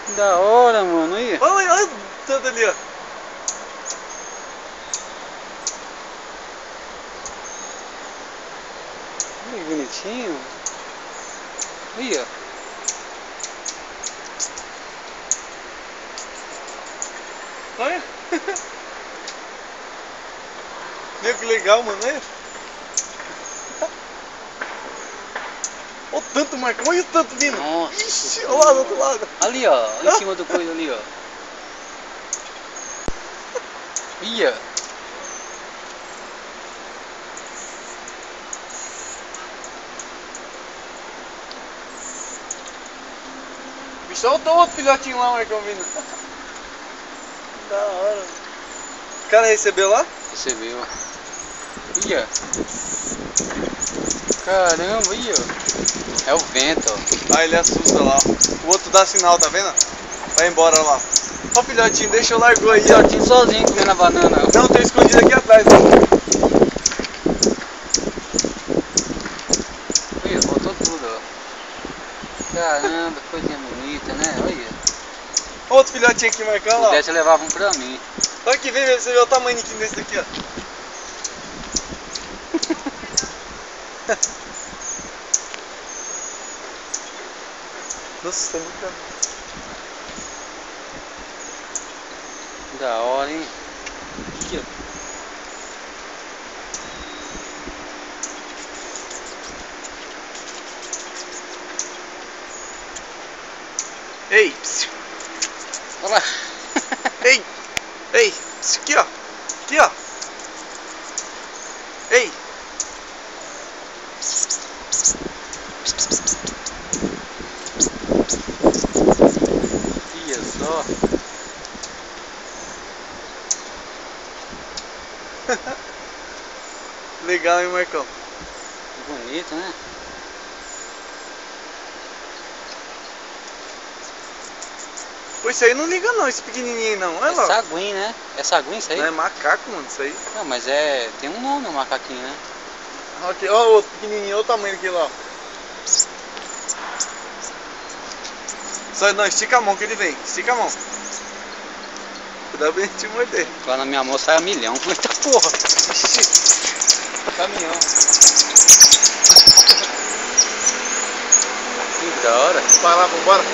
Da hora, mano. Aí. Olha o tanto ali, ó. Que bonitinho. Aí, ó. Olha. Meu, que legal, mano. Olha. Olha o tanto, Marcão. Olha o tanto vindo. Nossa. Ixi, olha lá do outro lado. Ali, ó. Ali em cima do coisa ali, ó. Ia. Bicho, olha o outro filhotinho lá, Marcão, vindo. Da hora. O cara recebeu lá? Recebeu. Ia. Caramba, ia. É o vento, ó. Ah, ele assusta lá. O outro dá sinal, tá vendo? Vai embora lá. Ó o filhotinho, deixa eu largou aí, ó. Filhotinho sozinho comendo a banana. Não, tô escondido aqui atrás, ó. Olha, voltou tudo, ó. Caramba, coisinha bonita, né? Olha. Outro filhotinho aqui, Marcão, Se lá. pudesse, eu levava um pra mim. Olha aqui, vem ver, você vê o tamanho desse daqui, ó. Nossa, é muito... Da hora, hein? Aqui, ó. Ei, psiu. Olha lá. Ei, ei, isso aqui, ó. Aqui, ó. Ei. Olha só. Legal, hein, Marcão? Bonito, né? Pô, isso aí não liga não, esse pequenininho aí não. Olha É lá. saguim, né? É saguim isso aí? Não é macaco, mano, isso aí. Não, mas é... tem um nome o macaquinho, né? Aqui, ó o outro pequenininho, olha o tamanho daquele lá. Só não, estica a mão que ele vem. Estica a mão. Cuidado pra ele te morder. Lá na minha mão sai a milhão. Eita porra! Ixi. Caminhão. Que da hora. Vai lá, vambora.